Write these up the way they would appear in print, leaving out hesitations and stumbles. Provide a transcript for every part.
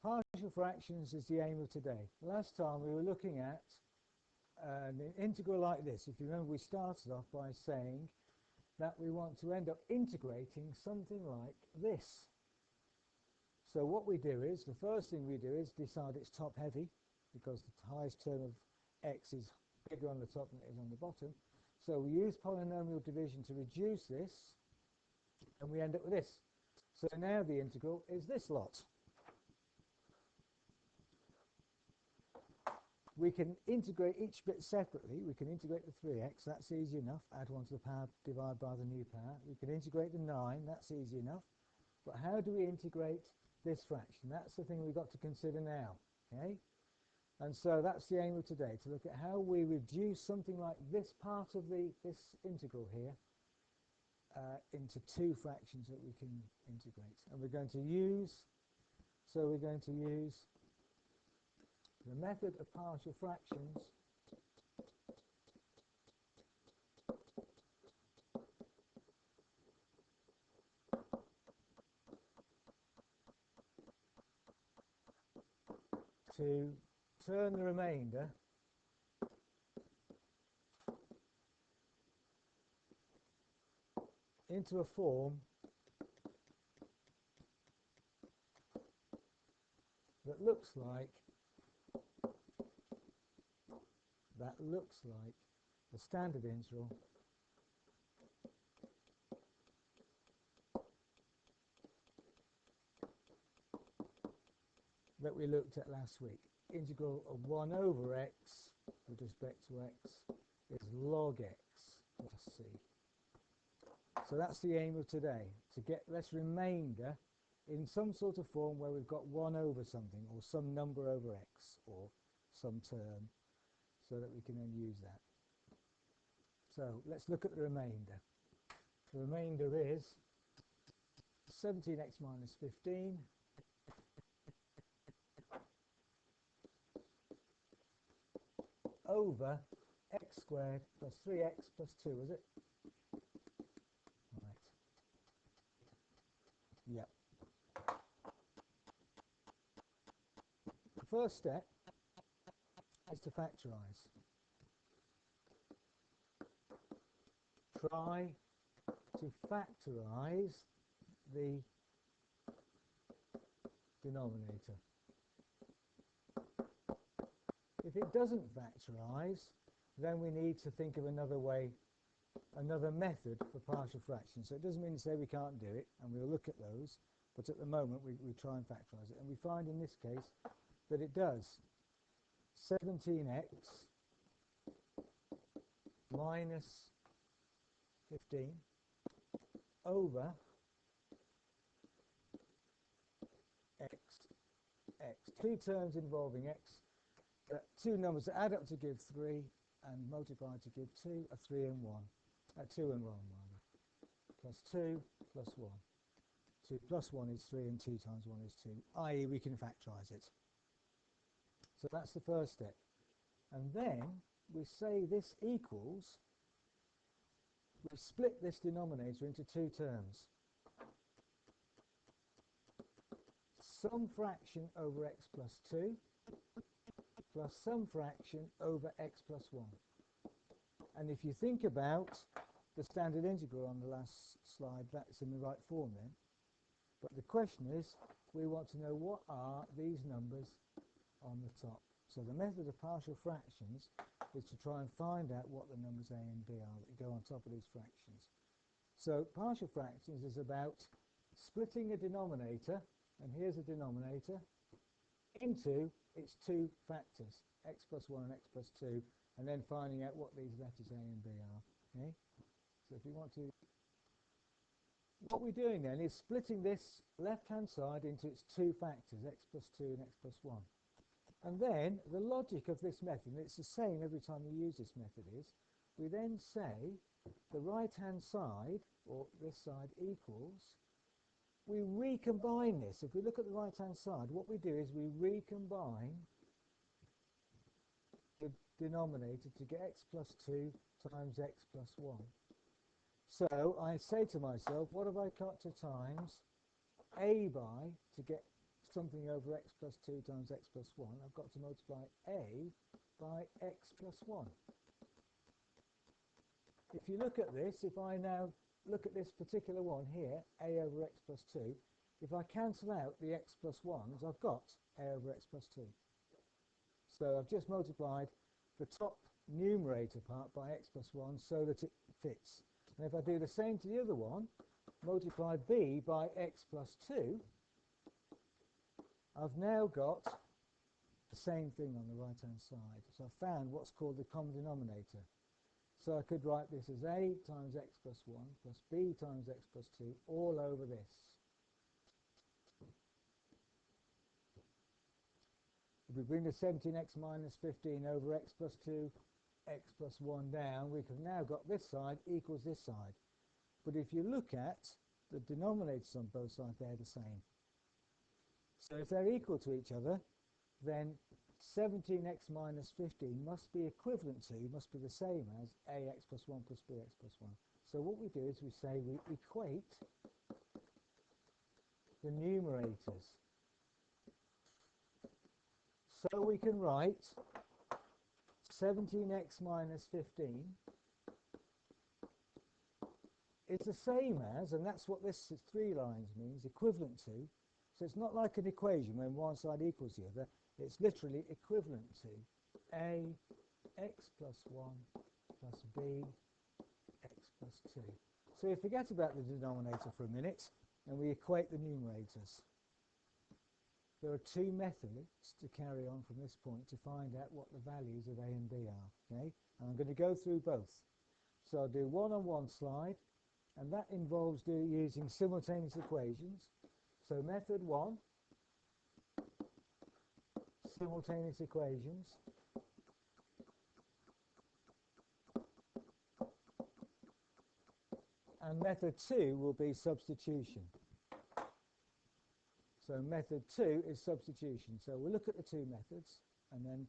Partial fractions is the aim of today. Last time we were looking at an integral like this. If you remember, we started off by saying that we want to end up integrating something like this. So what we do is, the first thing we do is decide it's top heavy, because the highest term of x is bigger on the top than it is on the bottom. So we use polynomial division to reduce this, and we end up with this. So now the integral is this lot. We can integrate each bit separately. We can integrate the 3x, that's easy enough. Add 1 to the power, divide by the new power. We can integrate the 9, that's easy enough. But how do we integrate this fraction? That's the thing we've got to consider now. Okay? And so that's the aim of today, to look at how we reduce something like this part of this integral here into two fractions that we can integrate. And we're going to use the method of partial fractions to turn the remainder into a form that looks like the standard integral that we looked at last week. Integral of 1 over x with respect to x is log x plus c. So that's the aim of today, to get this remainder in some sort of form where we've got 1 over something, or some number over x, or some term, so that we can then use that. So let's look at the remainder. The remainder is 17x minus 15 over x squared plus 3x plus 2, is it? Right. Yep. The first step is to factorize. Try to factorize the denominator. If it doesn't factorize, then we need to think of another way, another method for partial fractions. So it doesn't mean to say we can't do it, and we'll look at those, but at the moment we try and factorize it. And we find in this case that it does. 17x minus 15 over x. Two terms involving x. Two numbers that add up to give 3 and multiply to give 2 are 3 and 1. 2 and 1 rather. Plus 2 plus 1. 2 plus 1 is 3 and 2 times 1 is 2, i.e. we can factorize it. So that's the first step. And then we say this equals, we split this denominator into two terms. Some fraction over x plus 2 plus some fraction over x plus 1. And if you think about the standard integral on the last slide, that's in the right form then. But the question is, we want to know what are these numbers on the top. So the method of partial fractions is to try and find out what the numbers a and b are that go on top of these fractions. So partial fractions is about splitting a denominator, and here's a denominator, into its two factors, x plus 1 and x plus 2, and then finding out what these letters a and b are. Okay? So if we want to, what we're doing then is splitting this left-hand side into its two factors, x plus 2 and x plus 1. And then the logic of this method, and it's the same every time we use this method, is we then say the right-hand side, or this side, equals, we recombine this. If we look at the right-hand side, what we do is we recombine the denominator to get x plus 2 times x plus 1. So I say to myself, what have I got to times a by to get something over x plus 2 times x plus 1, I've got to multiply a by x plus 1. If you look at this, if I now look at this particular one here, a over x plus 2, if I cancel out the x plus 1s, I've got a over x plus 2. So I've just multiplied the top numerator part by x plus 1 so that it fits. And if I do the same to the other one, multiply b by x plus 2, I've now got the same thing on the right-hand side. So I've found what's called the common denominator. So I could write this as a times x plus 1 plus b times x plus 2 all over this. If we bring the 17x minus 15 over x plus 2, x plus 1 down, we have now got this side equals this side. But if you look at the denominators on both sides, they're the same. So if they're equal to each other, then 17x minus 15 must be equivalent to, must be the same as ax plus 1 plus bx plus 1. So what we do is we say we equate the numerators. So we can write 17x minus 15 is the same as, and that's what this 3 lines means, equivalent to. So it's not like an equation when one side equals the other. It's literally equivalent to a x plus 1 plus b x plus 2. So we forget about the denominator for a minute and we equate the numerators. There are 2 methods to carry on from this point to find out what the values of a and b are. Okay? And I'm going to go through both. So I'll do one on one slide, and that involves using simultaneous equations. So method 1, simultaneous equations. And method 2 will be substitution. So method 2 is substitution. So we'll look at the 2 methods, and then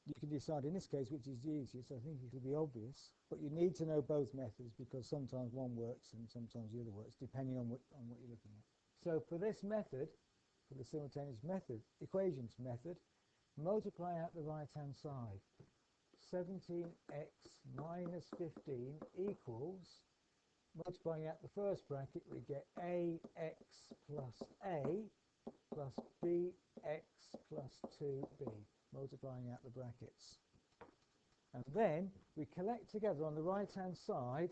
you can decide in this case which is the easiest. I think it will be obvious, but you need to know both methods because sometimes one works and sometimes the other works, depending on what you're looking at. So for this method, for the simultaneous method, equations method, multiply out the right-hand side. 17x minus 15 equals, multiplying out the first bracket, we get ax plus a plus bx plus 2b, multiplying out the brackets. And then we collect together on the right-hand side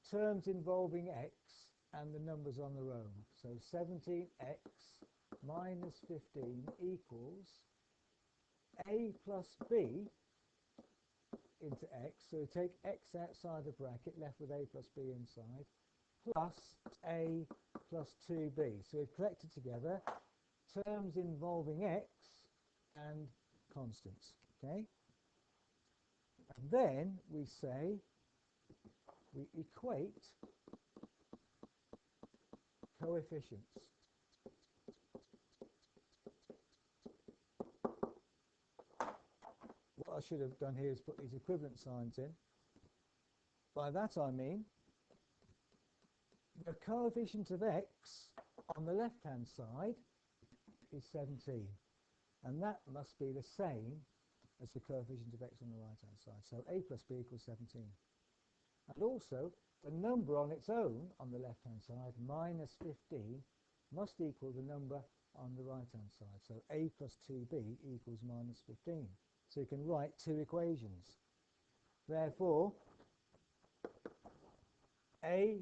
terms involving x and the numbers on their own. So 17x minus 15 equals a plus b into x, so we take x outside the bracket, left with a plus b inside, plus a plus 2b. So we've collected together terms involving x and constants. Okay? And then we say we equate coefficients. What I should have done here is put these equivalent signs in. By that I mean the coefficient of x on the left-hand side is 17, and that must be the same as the coefficient of x on the right-hand side. So a plus b equals 17. And also, the number on its own on the left-hand side, minus 15, must equal the number on the right-hand side. So a plus 2b equals minus 15. So you can write 2 equations. Therefore, a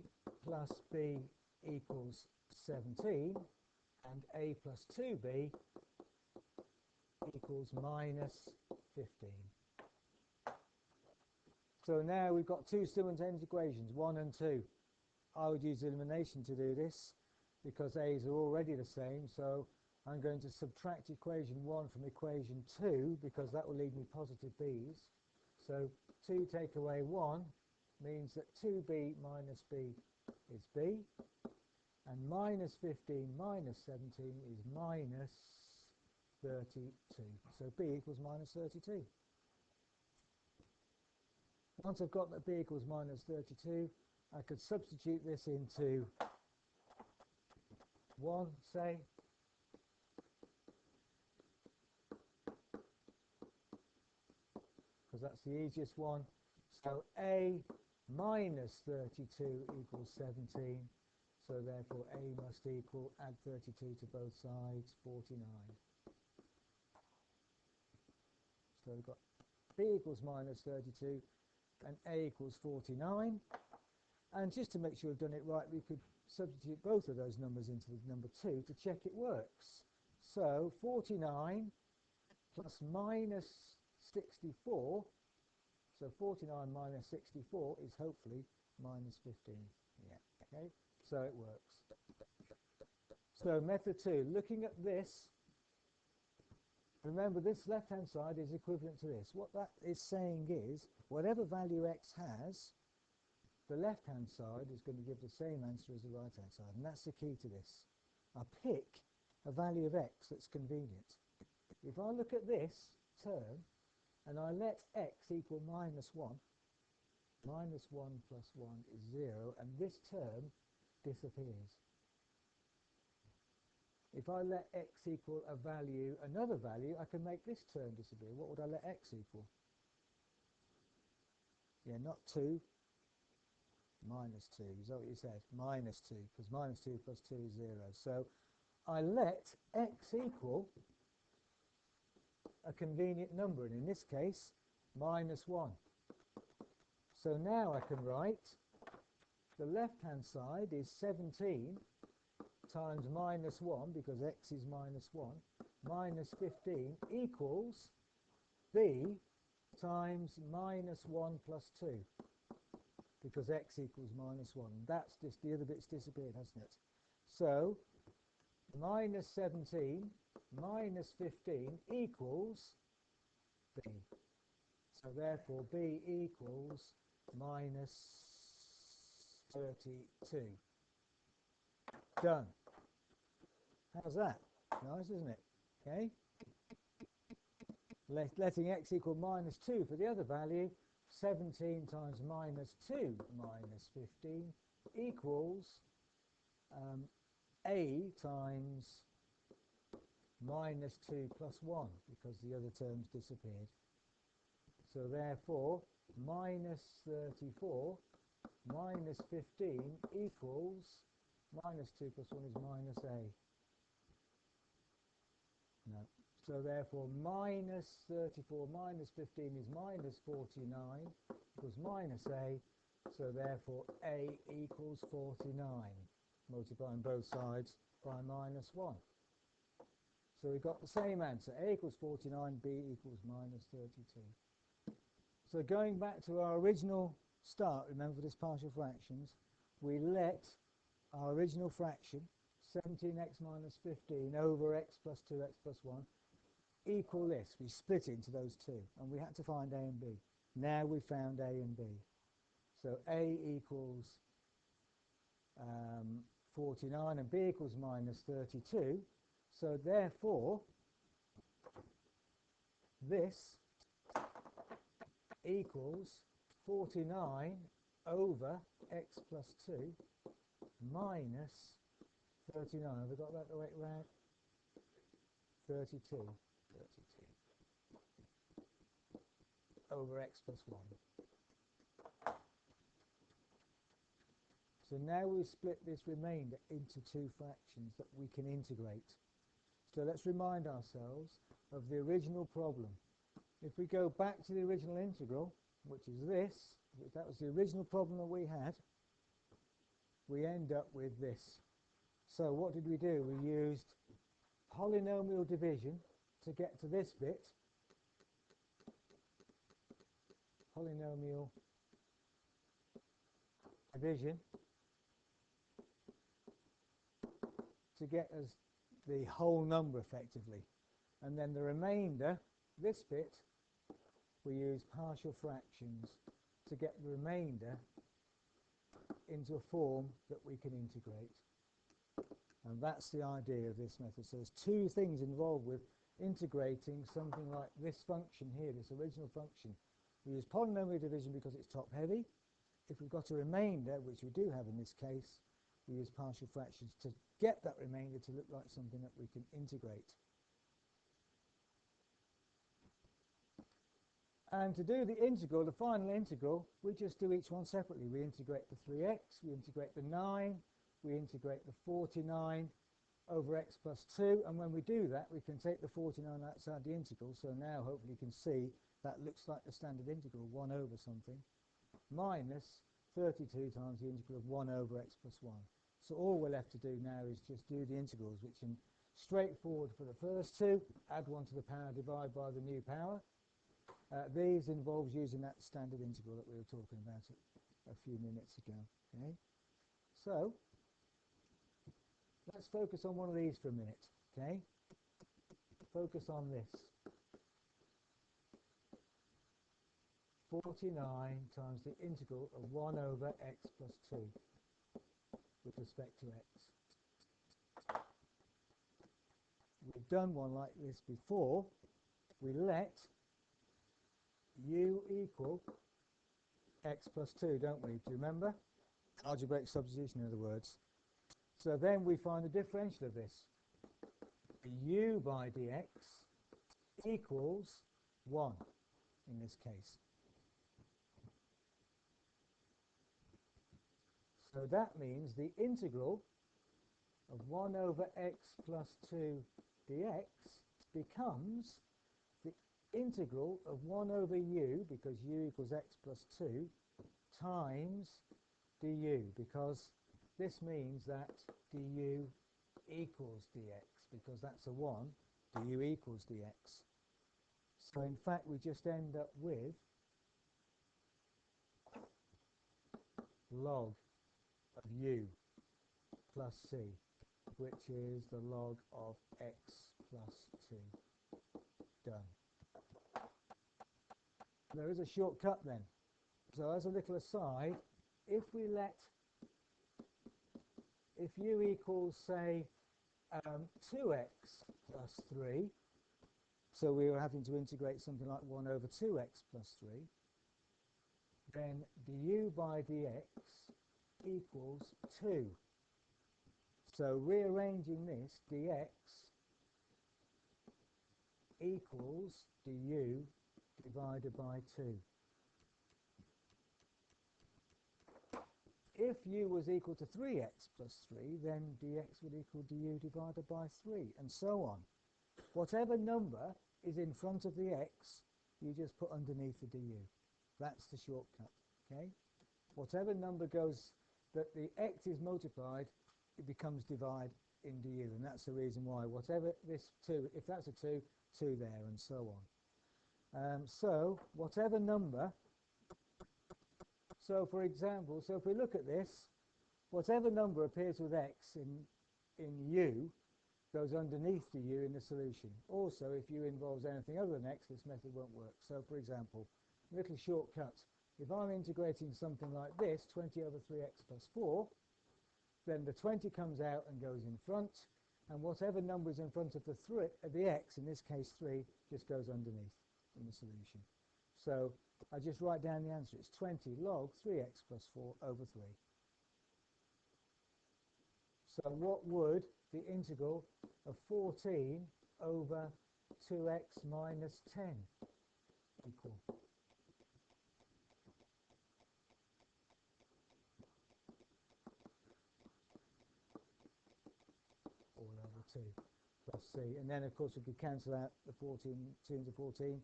plus b equals 17, and a plus 2b equals minus 15. So now we've got 2 simultaneous equations, 1 and 2. I would use elimination to do this because a's are already the same, so I'm going to subtract equation 1 from equation 2 because that will leave me positive b's. So 2 take away 1 means that 2b minus b is b, and minus 15 minus 17 is minus 32. So b equals minus 32. Once I've got that b equals minus 32, I could substitute this into 1, say, because that's the easiest one. So a minus 32 equals 17. So therefore a must equal, add 32 to both sides, 49. So we've got b equals minus 32 and a equals 49. And just to make sure we've done it right, we could substitute both of those numbers into the number 2 to check it works. So 49 plus minus 64, so 49 minus 64 is hopefully minus 15. Yeah, okay, so it works. So method 2, looking at this, remember this left-hand side is equivalent to this. What that is saying is, whatever value x has, the left-hand side is going to give the same answer as the right-hand side, and that's the key to this. I pick a value of x that's convenient. If I look at this term, and I let x equal minus 1, minus 1 plus 1 is 0, and this term disappears. If I let x equal a value, another value, I can make this term disappear. What would I let x equal? Yeah, not 2, minus 2. Is that what you said? Minus 2, because minus 2 plus 2 is 0. So I let x equal a convenient number, and in this case, minus 1. So now I can write the left-hand side is 17 times minus 1, because x is minus 1, minus 15 equals b times minus 1 plus 2, because x equals minus 1. That's just, the other bit's disappeared, hasn't it? So minus 17 minus 15 equals b. So therefore b equals minus 32. Done. How's that? Nice, isn't it? Okay. Letting x equal minus 2 for the other value, 17 times minus 2 minus 15 equals a times minus 2 plus 1, because the other terms disappeared. So therefore, minus 34 minus 15 equals minus 2 plus 1 is minus a. No. So therefore, minus 34 minus 15 is minus 49 equals minus a. So therefore, a equals 49. Multiplying both sides by minus 1. So we've got the same answer. A equals 49, b equals minus 32. So going back to our original start, remember this partial fractions, we let our original fraction, 17x minus 15 over x plus 2x plus 1, equal this. We split it into those two, and we had to find a and b. Now we found a and b. So a equals 49 and b equals minus 32. So therefore, this equals 49 over x plus 2 minus 39. Have we got that the way round? 32. Over x plus 1. So now we've split this remainder into two fractions that we can integrate. So let's remind ourselves of the original problem. If we go back to the original integral, which is this, that was the original problem that we had, we end up with this. So what did we do? We used polynomial division to get to this bit. Polynomial division to get us the whole number effectively. And then the remainder, this bit, we use partial fractions to get the remainder into a form that we can integrate. And that's the idea of this method. So there's two things involved with integrating something like this function here, this original function. We use polynomial division because it's top heavy. If we've got a remainder, which we do have in this case, we use partial fractions to get that remainder to look like something that we can integrate. And to do the integral, the final integral, we just do each one separately. We integrate the 3x, we integrate the 9, we integrate the 49 over x plus 2, and when we do that, we can take the 49 outside the integral. So now hopefully you can see that looks like the standard integral, 1 over something, minus 32 times the integral of 1 over x plus 1. So all we're left to do now is just do the integrals, which are straightforward for the first two. Add 1 to the power, divide by the new power. These involves using that standard integral that we were talking about a few minutes ago. Okay, so let's focus on one of these for a minute. Okay, focus on this. 49 times the integral of 1 over x plus 2 with respect to x. We've done one like this before. We let u equal x plus 2, don't we? Do you remember? Algebraic substitution, in other words. So then we find the differential of this. U by dx equals 1 in this case. So that means the integral of 1 over x plus 2 dx becomes the integral of 1 over u, because u equals x plus 2, times du, because this means that du equals dx, because that's a 1, du equals dx. So in fact we just end up with log of u plus c, which is the log of x plus 2. Done. There is a shortcut then. So as a little aside, if u equals, say, 2x plus 3, so we were having to integrate something like 1 over 2x plus 3, then du by dx equals 2. So rearranging this, dx equals du divided by 2. If u was equal to 3x plus 3, then dx would equal du divided by 3, and so on. Whatever number is in front of the x, you just put underneath the du. That's the shortcut. Okay? Whatever number goes, that the x is multiplied, it becomes divide in du, and that's the reason why. Whatever this 2, if that's a 2, 2 there, and so on. So whatever number, so for example, so if we look at this, whatever number appears with x in u goes underneath the u in the solution. Also, if u involves anything other than x, this method won't work. So for example, little shortcut. If I'm integrating something like this, 20 over 3x plus 4, then the 20 comes out and goes in front, and whatever number is in front of the x, in this case 3, just goes underneath in the solution. So I just write down the answer. It's 20 log 3x plus 4 over 3. So what would the integral of 14 over 2x minus 10 equal? All over 2 plus c. And then, of course, we could cancel out the 14, 2 into 14.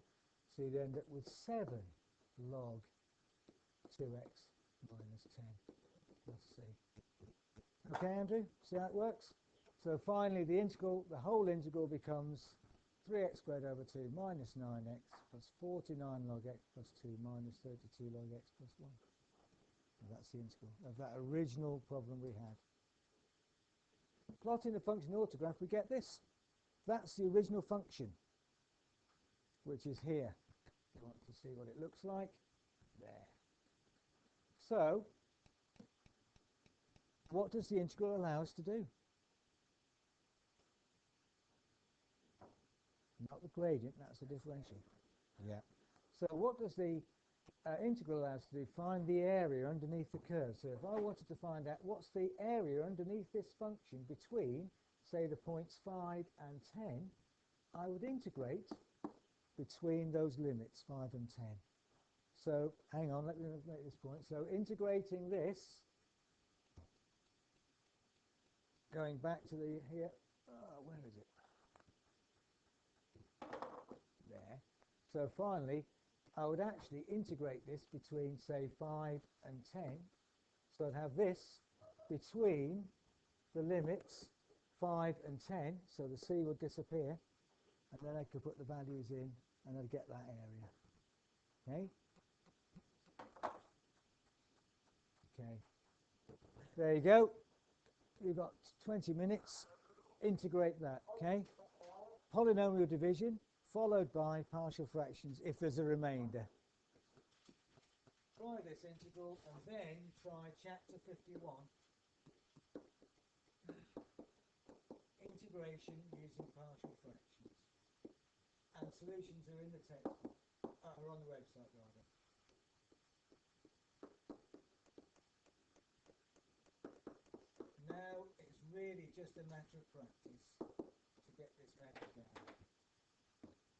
So you'd end up with 7 log 2x minus 10 plus c. Okay, Andrew? See how it works? So finally, the integral, the whole integral becomes 3x squared over 2 minus 9x plus 49 log x plus 2 minus 32 log x plus 1. And that's the integral of that original problem we had. Plotting the function autograph, we get this. That's the original function, which is here. If you want to see what it looks like, there. So, what does the integral allow us to do? Not the gradient, that's the differential. Yeah. So what does the integral allow us to do? Find the area underneath the curve. So if I wanted to find out what's the area underneath this function between, say, the points 5 and 10, I would integrate between those limits, 5 and 10. So hang on, let me make this point. So integrating this, going back to the here, where is it? There. So finally, I would actually integrate this between, say, 5 and 10. So I'd have this between the limits 5 and 10, so the c would disappear, and then I could put the values in and I'd get that area. Okay? Okay. There you go. You've got 20 minutes. Integrate that, okay? Polynomial division followed by partial fractions if there's a remainder. Try this integral and then try chapter 51. Integration using partial fractions. And solutions are in the textbook, are on the website rather. Now it's really just a matter of practice to get this method down.